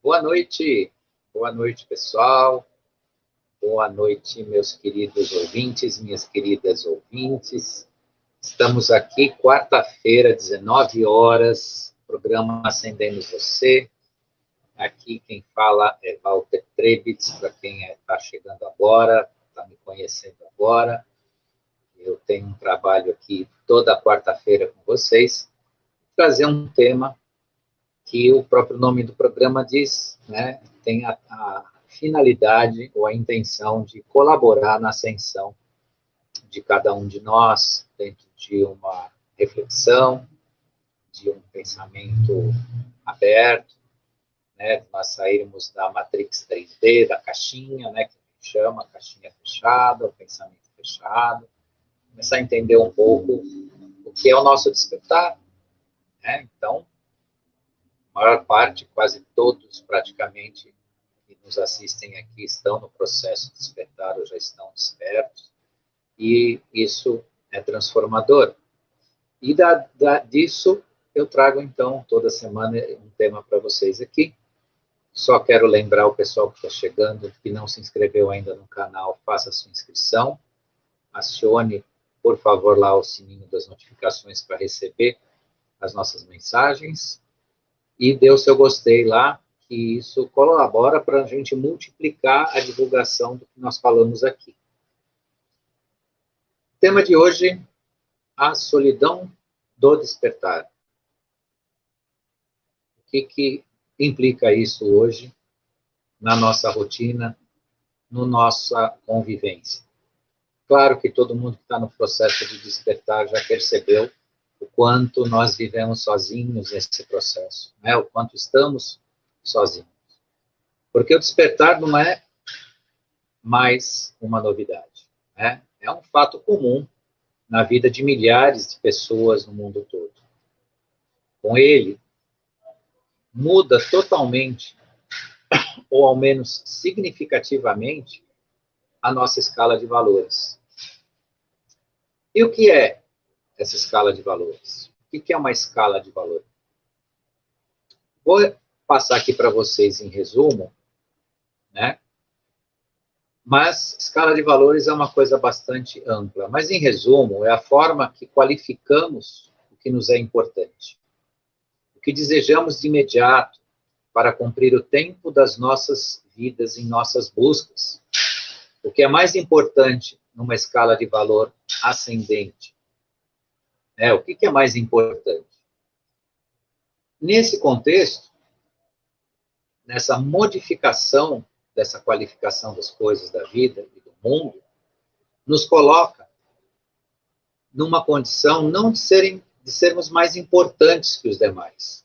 Boa noite, pessoal. Boa noite, meus queridos ouvintes, minhas queridas ouvintes. Estamos aqui, quarta-feira, 19 horas, programa Acendendo Você. Aqui quem fala é Walter Trebitz, para quem está chegando agora, está me conhecendo agora. Eu tenho um trabalho aqui toda quarta-feira com vocês, trazer um tema que o próprio nome do programa diz, né, tem a finalidade ou a intenção de colaborar na ascensão de cada um de nós, dentro de uma reflexão, de um pensamento aberto, né, nós sairmos da matrix 3D, da caixinha, né, que a gente chama, caixinha fechada, o pensamento fechado, começar a entender um pouco o que é o nosso despertar, né, então, a maior parte, quase todos, praticamente, que nos assistem aqui estão no processo de despertar ou já estão despertos, e isso é transformador. E disso eu trago, então, toda semana um tema para vocês aqui. Só quero lembrar o pessoal que está chegando, que não se inscreveu ainda no canal, faça a sua inscrição, acione, por favor, lá o sininho das notificações para receber as nossas mensagens, e dê o seu gostei lá, que isso colabora para a gente multiplicar a divulgação do que nós falamos aqui. Tema de hoje, a solidão do despertar. O que implica isso hoje na nossa rotina, na nossa convivência? Claro que todo mundo que está no processo de despertar já percebeu o quanto nós vivemos sozinhos nesse processo, né? O quanto estamos sozinhos. Porque o despertar não é mais uma novidade, né? É um fato comum na vida de milhares de pessoas no mundo todo. Com ele, muda totalmente, ou ao menos significativamente, a nossa escala de valores. E o que é essa escala de valores? O que é uma escala de valores? Vou passar aqui para vocês em resumo, né? Mas escala de valores é uma coisa bastante ampla. Mas, em resumo, é a forma que qualificamos o que nos é importante. O que desejamos de imediato para cumprir o tempo das nossas vidas em nossas buscas. O que é mais importante numa escala de valor ascendente. O que é mais importante? Nesse contexto, nessa modificação dessa qualificação das coisas da vida e do mundo, nos coloca numa condição não de sermos mais importantes que os demais,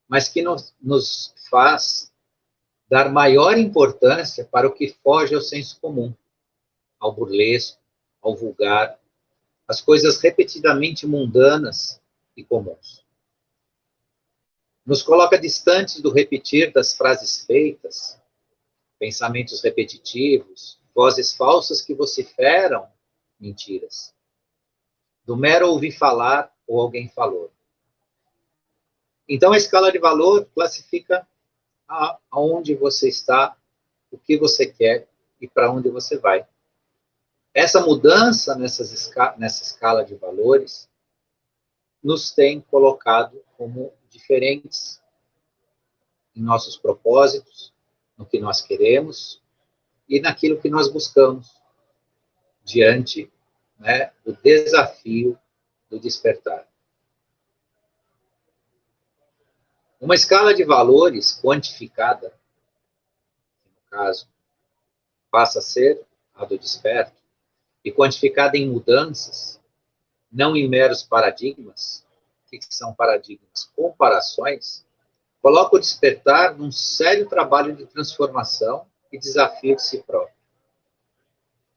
mas que nos faz dar maior importância para o que foge ao senso comum, ao burlesco, ao vulgar, às coisas repetidamente mundanas e comuns. Nos coloca distantes do repetir das frases feitas, pensamentos repetitivos, vozes falsas que vociferam mentiras, do mero ouvir falar ou alguém falou. Então, a escala de valor classifica aonde você está, o que você quer e para onde você vai. Essa mudança nessa escala de valores nos tem colocado como diferentes em nossos propósitos, no que nós queremos e naquilo que nós buscamos diante, né, do desafio do despertar. Uma escala de valores quantificada, no caso, passa a ser a do desperto, e quantificada em mudanças, não em meros paradigmas. O que são paradigmas? Comparações. Coloca o despertar num sério trabalho de transformação e desafio de si próprio.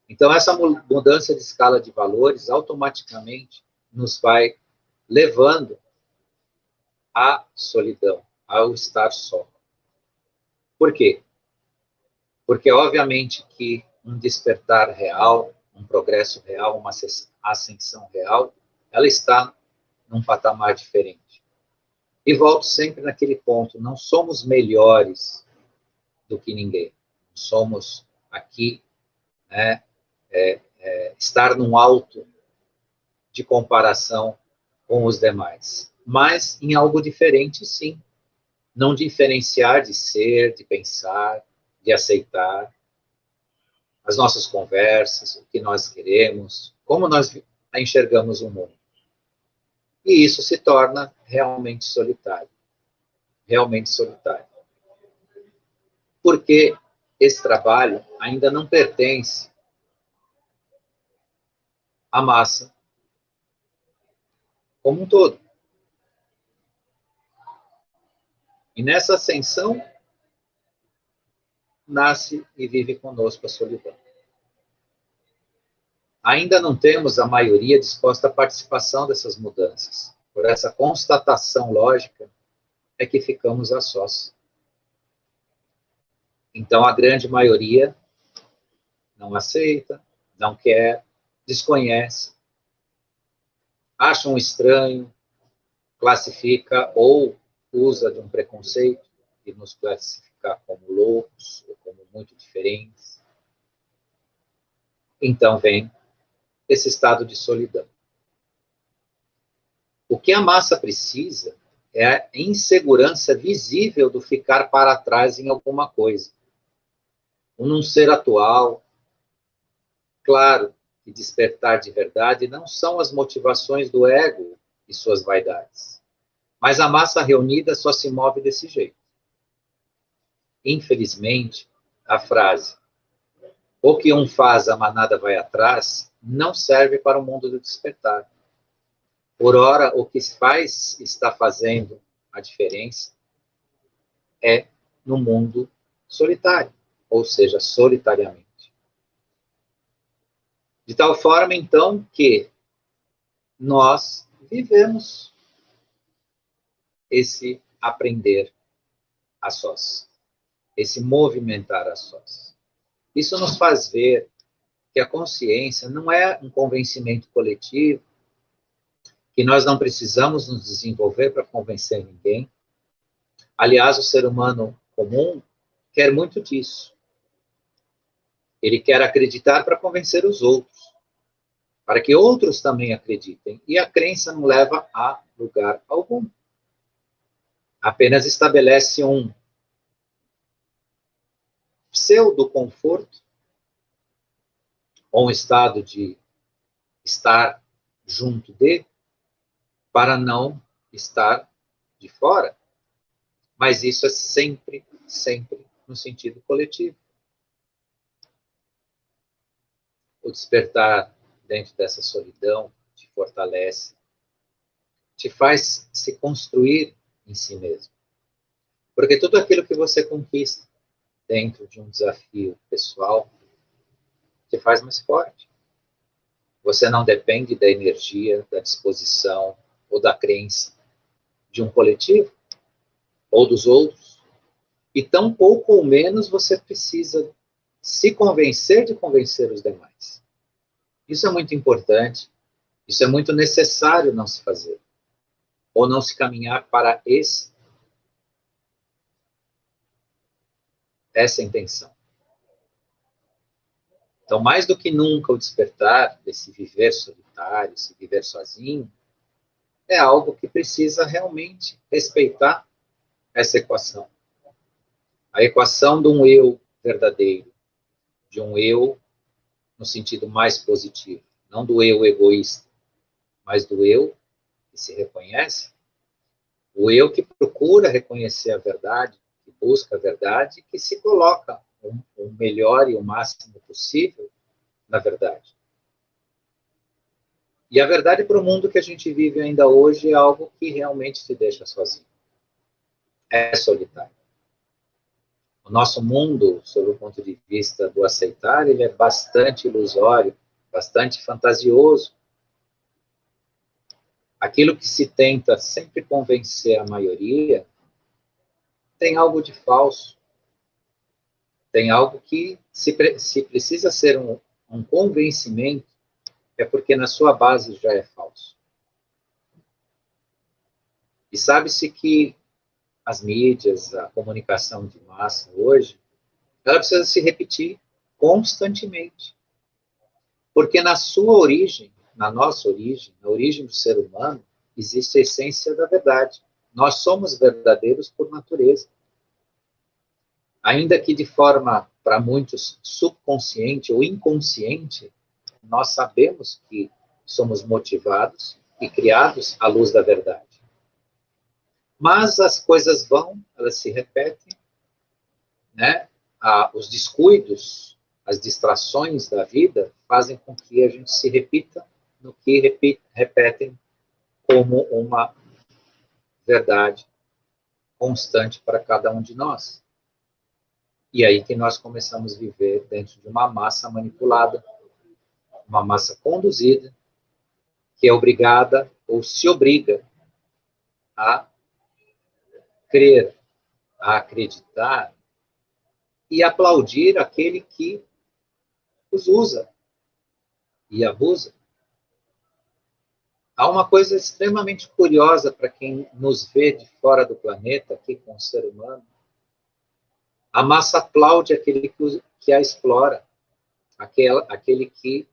Então, essa mudança de escala de valores automaticamente nos vai levando à solidão, ao estar só. Por quê? Porque, obviamente, que um despertar real, um progresso real, uma ascensão real, ela está num patamar diferente. E volto sempre naquele ponto, não somos melhores do que ninguém. Somos aqui, né, estar num alto de comparação com os demais. Mas em algo diferente, sim. Não diferenciar de ser, de pensar, de aceitar as nossas conversas, o que nós queremos, como nós enxergamos o mundo. E isso se torna realmente solitário. Realmente solitário. Porque esse trabalho ainda não pertence à massa como um todo. E nessa ascensão, nasce e vive conosco a solidão. Ainda não temos a maioria disposta à participação dessas mudanças. Por essa constatação lógica, é que ficamos a sós. Então, a grande maioria não aceita, não quer, desconhece, acha um estranho, classifica ou usa de um preconceito e nos classificar como loucos ou como muito diferentes. Então vem esse estado de solidão. O que a massa precisa é a insegurança visível do ficar para trás em alguma coisa. O não ser atual. Claro que despertar de verdade não são as motivações do ego e suas vaidades. Mas a massa reunida só se move desse jeito. Infelizmente, a frase "o que um faz, a manada vai atrás" não serve para o mundo do despertar. Por ora, o que faz está fazendo a diferença é no mundo solitário, ou seja, solitariamente. De tal forma, então, que nós vivemos esse aprender a sós, esse movimentar a sós. Isso nos faz ver que a consciência não é um convencimento coletivo, que nós não precisamos nos desenvolver para convencer ninguém. Aliás, o ser humano comum quer muito disso. Ele quer acreditar para convencer os outros, para que outros também acreditem. E a crença não leva a lugar algum. Apenas estabelece um pseudo-conforto, ou um estado de estar junto de, para não estar de fora. Mas isso é sempre, sempre no sentido coletivo. O despertar dentro dessa solidão te fortalece, te faz se construir em si mesmo. Porque tudo aquilo que você conquista dentro de um desafio pessoal te faz mais forte. Você não depende da energia, da disposição ou da crença de um coletivo ou dos outros. E tão pouco ou menos você precisa se convencer de convencer os demais. Isso é muito importante, isso é muito necessário não se fazer, ou não se caminhar para essa intenção. Então, mais do que nunca, o despertar desse viver solitário, esse viver sozinho, é algo que precisa realmente respeitar essa equação. A equação de um eu verdadeiro, de um eu no sentido mais positivo, não do eu egoísta, mas do eu que se reconhece, o eu que procura reconhecer a verdade, que busca a verdade, que se coloca o melhor e o máximo possível na verdade. E a verdade para o mundo que a gente vive ainda hoje é algo que realmente te deixa sozinho. É solitário. O nosso mundo, sob o ponto de vista do aceitar, ele é bastante ilusório, bastante fantasioso. Aquilo que se tenta sempre convencer a maioria tem algo de falso. Tem algo que, se precisa ser um convencimento, é porque na sua base já é falso. E sabe-se que as mídias, a comunicação de massa hoje, ela precisa se repetir constantemente. Porque na sua origem, na nossa origem, na origem do ser humano, existe a essência da verdade. Nós somos verdadeiros por natureza. Ainda que de forma, para muitos, subconsciente ou inconsciente, nós sabemos que somos motivados e criados à luz da verdade. Mas as coisas vão, elas se repetem, né? Os descuidos, as distrações da vida fazem com que a gente se repita no que repetem como uma verdade constante para cada um de nós. E aí que nós começamos a viver dentro de uma massa manipulada, uma massa conduzida, que é obrigada ou se obriga a crer, a acreditar e aplaudir aquele que os usa e abusa. Há uma coisa extremamente curiosa para quem nos vê de fora do planeta, aqui com o ser humano. A massa aplaude aquele que a explora, aquele que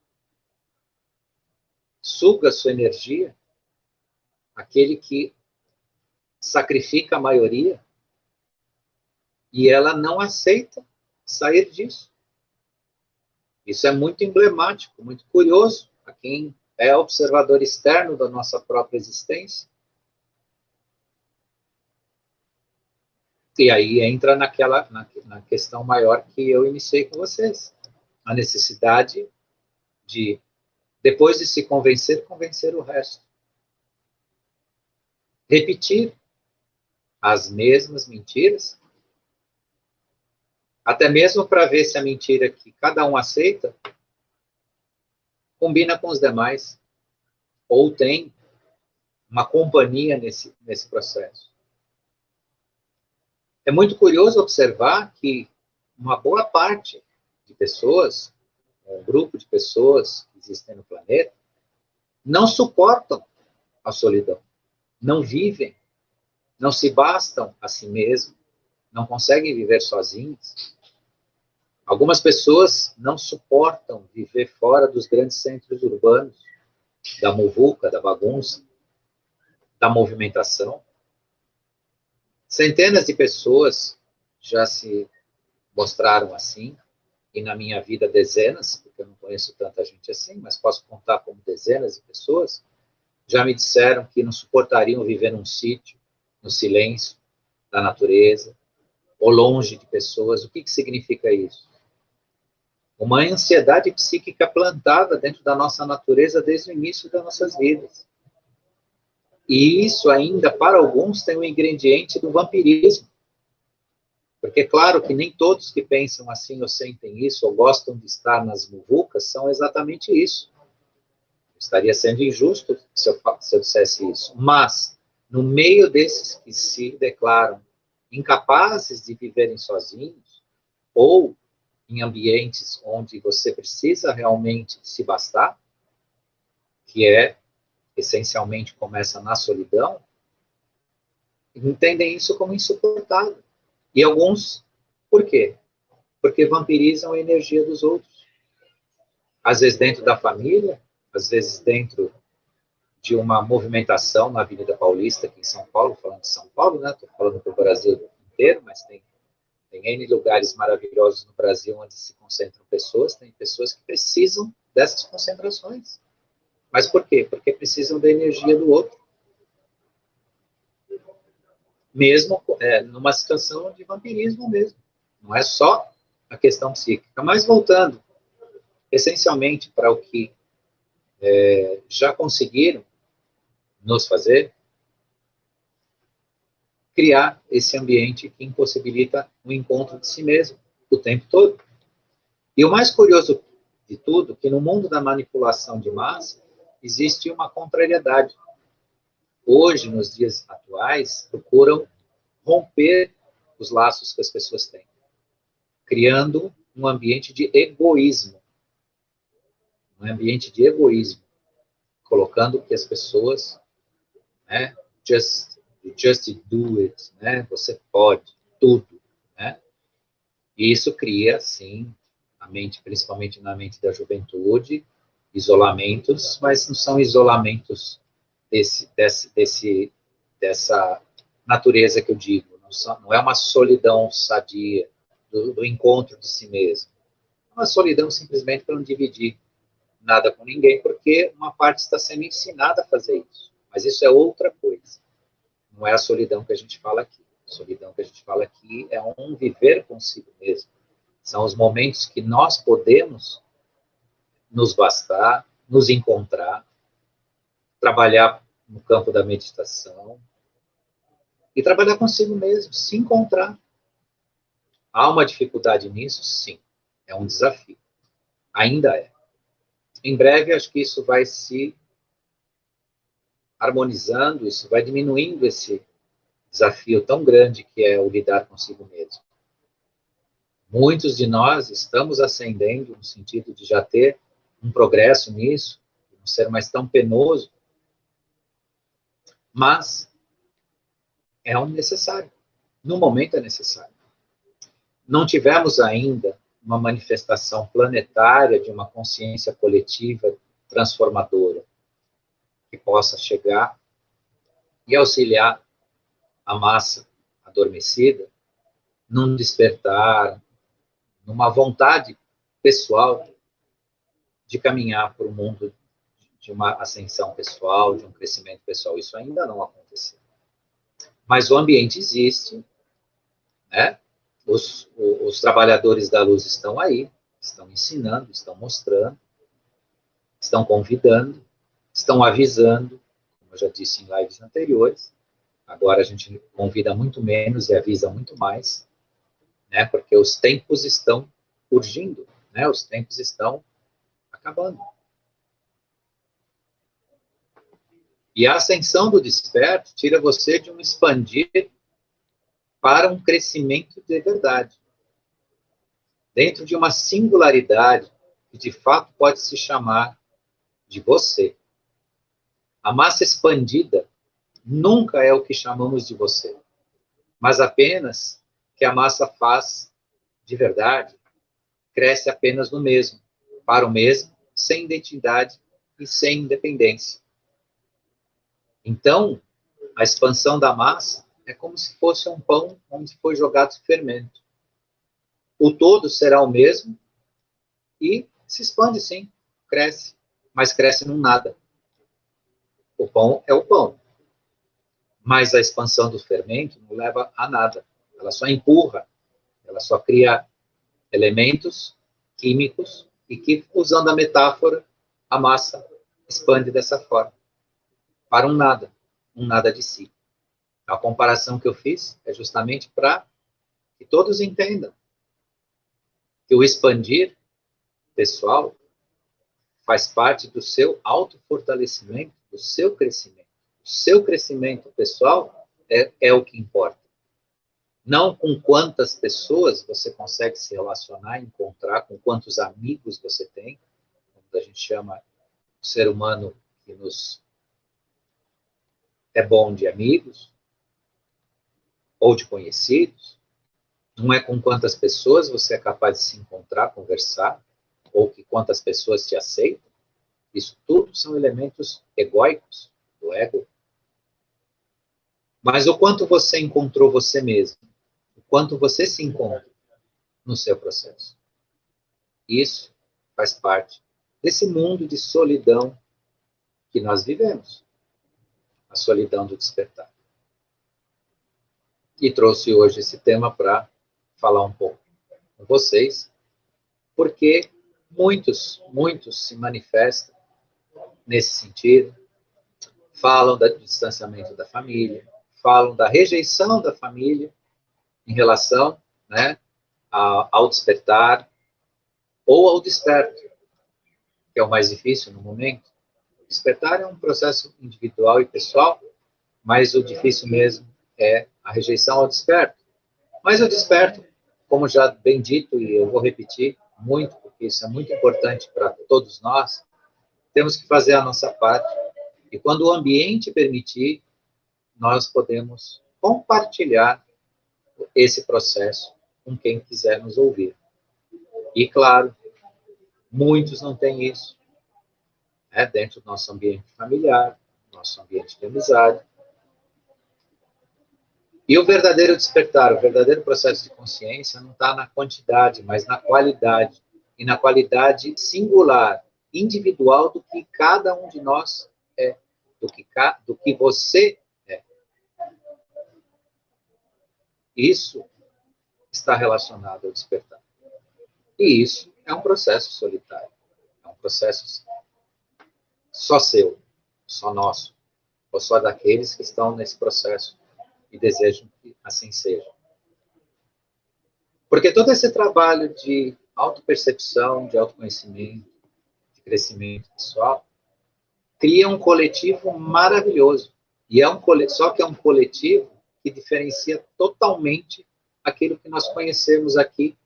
suga sua energia, aquele que sacrifica a maioria, e ela não aceita sair disso. Isso é muito emblemático, muito curioso a quem é observador externo da nossa própria existência. E aí entra na questão maior que eu iniciei com vocês. A necessidade de, depois de se convencer, convencer o resto. Repetir as mesmas mentiras, até mesmo para ver se a mentira que cada um aceita combina com os demais, ou tem uma companhia nesse processo. É muito curioso observar que uma boa parte de pessoas, um grupo de pessoas que existem no planeta, não suportam a solidão, não vivem, não se bastam a si mesmos, não conseguem viver sozinhos. Algumas pessoas não suportam viver fora dos grandes centros urbanos, da muvuca, da bagunça, da movimentação. Centenas de pessoas já se mostraram assim, e na minha vida dezenas, porque eu não conheço tanta gente assim, mas posso contar como dezenas de pessoas, já me disseram que não suportariam viver num sítio, no silêncio da natureza, ou longe de pessoas. O que significa isso? Uma ansiedade psíquica plantada dentro da nossa natureza desde o início das nossas vidas. E isso ainda, para alguns, tem o ingrediente do vampirismo. Porque, claro, que nem todos que pensam assim ou sentem isso, ou gostam de estar nas muvucas, são exatamente isso. Estaria sendo injusto se eu dissesse isso. Mas, no meio desses que se declaram incapazes de viverem sozinhos, ou em ambientes onde você precisa realmente se bastar, que é, essencialmente, começa na solidão, entendem isso como insuportável. E alguns, por quê? Porque vampirizam a energia dos outros. Às vezes dentro da família, às vezes dentro de uma movimentação na Avenida Paulista, aqui em São Paulo, falando de São Paulo, né? Estou falando para o Brasil inteiro, mas tem N lugares maravilhosos no Brasil onde se concentram pessoas, tem pessoas que precisam dessas concentrações. Mas por quê? Porque precisam da energia do outro. Mesmo numa situação de vampirismo mesmo. Não é só a questão psíquica. Mas voltando, essencialmente, para o que já conseguiram nos fazer, criar esse ambiente que impossibilita o encontro de si mesmo o tempo todo. E o mais curioso de tudo, que no mundo da manipulação de massa, existe uma contrariedade. Hoje, nos dias atuais, procuram romper os laços que as pessoas têm, criando um ambiente de egoísmo. Um ambiente de egoísmo, colocando que as pessoas, né, just do it, né, você pode tudo, né? E isso cria, sim, a mente, principalmente na mente da juventude, isolamentos, mas não são isolamentos dessa natureza que eu digo. Não é uma solidão sadia do encontro de si mesmo. É uma solidão simplesmente para não dividir nada com ninguém, porque uma parte está sendo ensinada a fazer isso. Mas isso é outra coisa. Não é a solidão que a gente fala aqui. A solidão que a gente fala aqui é um viver consigo mesmo. São os momentos que nós podemos nos bastar, nos encontrar, trabalhar no campo da meditação e trabalhar consigo mesmo, se encontrar. Há uma dificuldade nisso? Sim. É um desafio. Ainda é. Em breve, acho que isso vai se harmonizando, isso vai diminuindo esse desafio tão grande que é o lidar consigo mesmo. Muitos de nós estamos ascendendo no sentido de já ter um progresso nisso, não ser mais tão penoso, mas é um necessário. No momento é necessário. Não tivemos ainda uma manifestação planetária de uma consciência coletiva transformadora que possa chegar e auxiliar a massa adormecida num despertar, numa vontade pessoal de caminhar para o mundo de uma ascensão pessoal, de um crescimento pessoal. Isso ainda não aconteceu. Mas o ambiente existe, né? Os trabalhadores da luz estão aí, estão ensinando, estão mostrando, estão convidando, estão avisando, como eu já disse em lives anteriores. Agora a gente convida muito menos e avisa muito mais, né? Porque os tempos estão urgindo, né? Os tempos estão acabando. E a ascensão do desperto tira você de um expandir para um crescimento de verdade. Dentro de uma singularidade que de fato pode se chamar de você. A massa expandida nunca é o que chamamos de você, mas apenas que a massa faz de verdade, cresce apenas no mesmo, para o mesmo, sem identidade e sem independência. Então, a expansão da massa é como se fosse um pão onde foi jogado fermento. O todo será o mesmo e se expande sim, cresce, mas cresce num nada. O pão é o pão, mas a expansão do fermento não leva a nada. Ela só empurra, ela só cria elementos químicos e que, usando a metáfora, a massa expande dessa forma, para um nada de si. A comparação que eu fiz é justamente para que todos entendam que o expandir pessoal faz parte do seu autofortalecimento, do seu crescimento. O seu crescimento pessoal é o que importa. Não com quantas pessoas você consegue se relacionar, encontrar, com quantos amigos você tem, como a gente chama o ser humano que nos é bom de amigos ou de conhecidos. Não é com quantas pessoas você é capaz de se encontrar, conversar, ou que quantas pessoas te aceitam. Isso tudo são elementos egóicos do ego. Mas o quanto você encontrou você mesmo, o quanto você se encontra no seu processo. Isso faz parte desse mundo de solidão que nós vivemos. A solidão do despertar. E trouxe hoje esse tema para falar um pouco com vocês, porque muitos se manifestam nesse sentido, falam do distanciamento da família, falam da rejeição da família em relação, né, ao despertar ou ao desperto, que é o mais difícil no momento. O despertar é um processo individual e pessoal, mas o difícil mesmo é a rejeição ao desperto. Mas o desperto, como já bem dito, e eu vou repetir muito, porque isso é muito importante para todos nós, temos que fazer a nossa parte. E quando o ambiente permitir, nós podemos compartilhar esse processo com quem quiser nos ouvir. E, claro, muitos não têm isso, né, dentro do nosso ambiente familiar, nosso ambiente de amizade. E o verdadeiro despertar, o verdadeiro processo de consciência não está na quantidade, mas na qualidade. E na qualidade singular, individual do que cada um de nós é, do que você é. Isso está relacionado ao despertar. E isso é um processo solitário. É um processo só seu, só nosso, ou só daqueles que estão nesse processo e desejam que assim seja. Porque todo esse trabalho de autopercepção, de autoconhecimento, de crescimento pessoal, cria um coletivo maravilhoso. E só que é um coletivo que diferencia totalmente aquilo que nós conhecemos aqui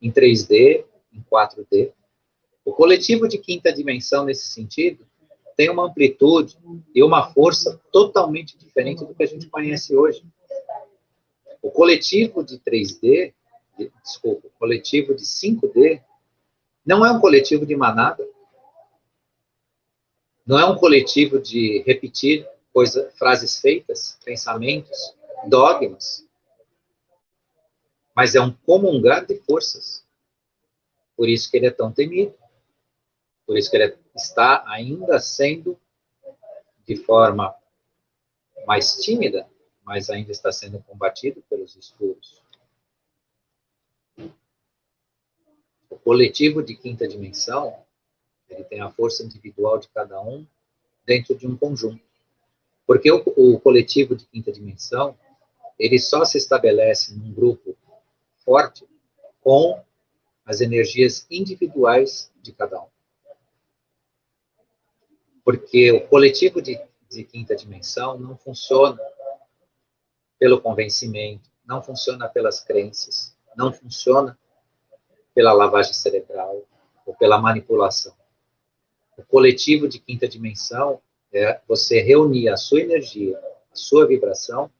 em 3D, em 4D. O coletivo de quinta dimensão, nesse sentido, tem uma amplitude e uma força totalmente diferente do que a gente conhece hoje. O coletivo de 3D, o coletivo de 5D, não é um coletivo de manada, não é um coletivo de repetir frases feitas, pensamentos, dogmas, mas é um comungar de forças. Por isso que ele é tão temido, por isso que ele está ainda sendo, de forma mais tímida, mas ainda está sendo combatido pelos escuros. O coletivo de quinta dimensão, ele tem a força individual de cada um dentro de um conjunto. Porque o coletivo de quinta dimensão, ele só se estabelece num grupo forte com as energias individuais de cada um. Porque o coletivo de quinta dimensão não funciona pelo convencimento, não funciona pelas crenças, não funciona pela lavagem cerebral ou pela manipulação. O coletivo de quinta dimensão é você reunir a sua energia, a sua vibração,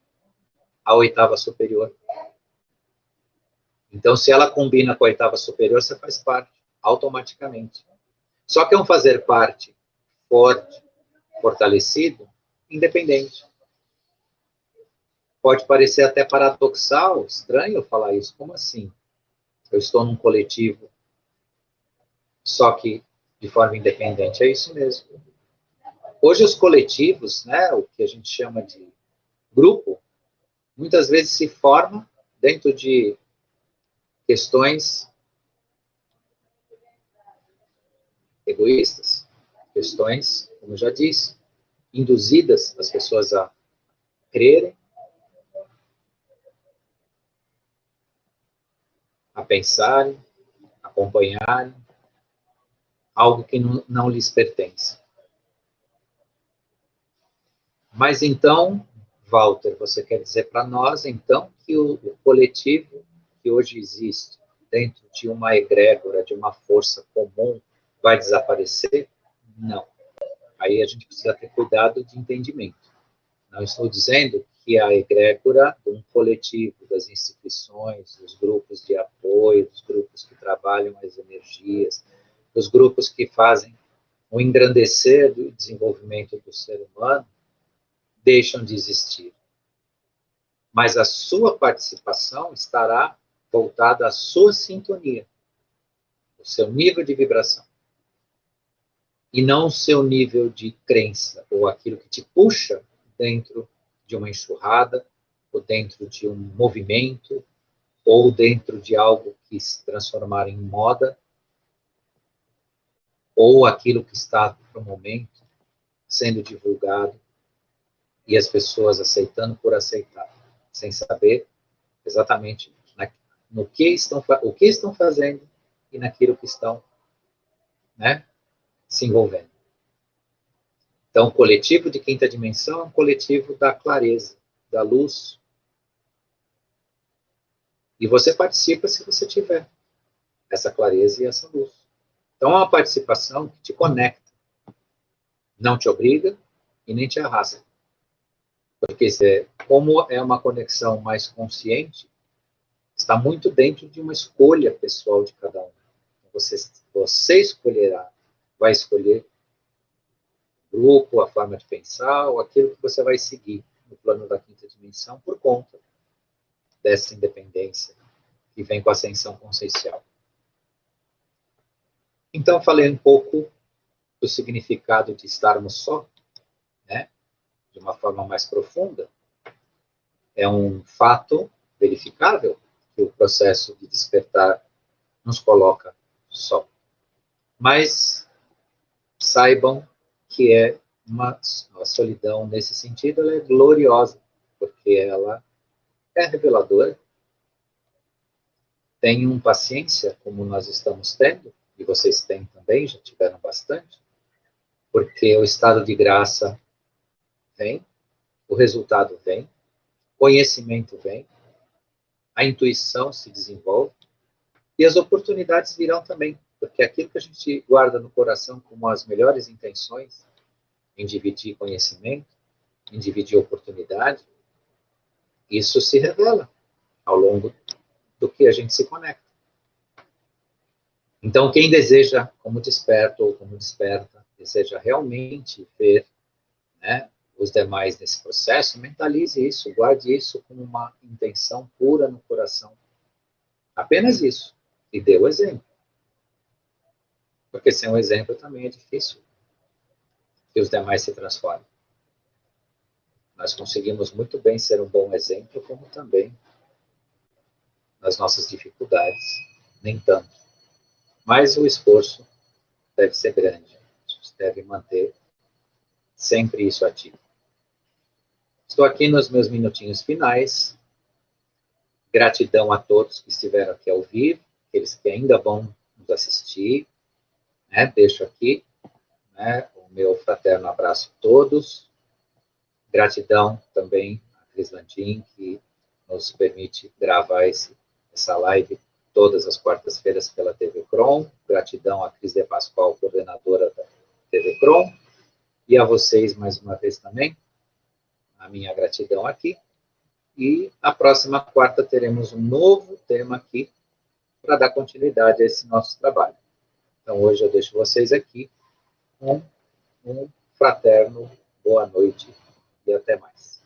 à oitava superior. Então, se ela combina com a oitava superior, você faz parte, automaticamente. Só que é um fazer parte forte, fortalecido, independente. Pode parecer até paradoxal, estranho falar isso. Como assim? Eu estou num coletivo, só que de forma independente. É isso mesmo. Hoje os coletivos, né, o que a gente chama de grupo, muitas vezes se formam dentro de questões egoístas, questões, como eu já disse, induzidas as pessoas a crerem, a pensarem, a acompanharem algo que não lhes pertence. Mas então, Walter, você quer dizer para nós, então, que o coletivo que hoje existe dentro de uma egrégora, de uma força comum, vai desaparecer? Não. Aí a gente precisa ter cuidado de entendimento. Não estou dizendo que a egrégora de um coletivo, das instituições, dos grupos de apoio, dos grupos que trabalham as energias, dos grupos que fazem o engrandecer do desenvolvimento do ser humano, deixam de existir. Mas a sua participação estará voltada à sua sintonia, ao seu nível de vibração. E não o seu nível de crença, ou aquilo que te puxa dentro de uma enxurrada, ou dentro de um movimento, ou dentro de algo que se transformar em moda, ou aquilo que está, no momento, sendo divulgado e as pessoas aceitando por aceitar, sem saber exatamente o que estão fazendo e naquilo que estão, né, se envolvendo. Então, o coletivo de quinta dimensão é um coletivo da clareza, da luz. E você participa se você tiver essa clareza e essa luz. Então, é uma participação que te conecta, não te obriga e nem te arrasta. Porque como é uma conexão mais consciente, está muito dentro de uma escolha pessoal de cada um. Você escolherá, vai escolher o grupo, a forma de pensar, ou aquilo que você vai seguir no plano da quinta dimensão por conta dessa independência que vem com a ascensão consciencial. Então, falei um pouco do significado de estarmos só, né, de uma forma mais profunda. É um fato verificável que o processo de despertar nos coloca só. Mas saibam que é a solidão, nesse sentido, ela é gloriosa, porque ela é reveladora. Tenham paciência, como nós estamos tendo, e vocês têm também, já tiveram bastante, porque o estado de graça vem, o resultado vem, conhecimento vem, a intuição se desenvolve, e as oportunidades virão também, porque aquilo que a gente guarda no coração como as melhores intenções, em dividir conhecimento, em dividir oportunidade, isso se revela ao longo do que a gente se conecta. Então, quem deseja, como desperto ou como desperta, deseja realmente ver, né, os demais nesse processo, mentalize isso, guarde isso como uma intenção pura no coração. Apenas isso. E dê o exemplo. Porque sem um exemplo também é difícil que os demais se transformem. Nós conseguimos muito bem ser um bom exemplo, como também nas nossas dificuldades, nem tanto. Mas o esforço deve ser grande. A gente deve manter sempre isso ativo. Estou aqui nos meus minutinhos finais. Gratidão a todos que estiveram aqui ao vivo, aqueles que ainda vão nos assistir. Né? Deixo aqui, né, o meu fraterno abraço a todos. Gratidão também a Cris Landim, que nos permite gravar essa live todas as quartas-feiras pela TV Crom. Gratidão a Cris de Pascoal, coordenadora da TV Crom. E a vocês, mais uma vez também, a minha gratidão aqui. E a próxima quarta teremos um novo tema aqui para dar continuidade a esse nosso trabalho. Então, hoje eu deixo vocês aqui com um fraterno boa noite e até mais.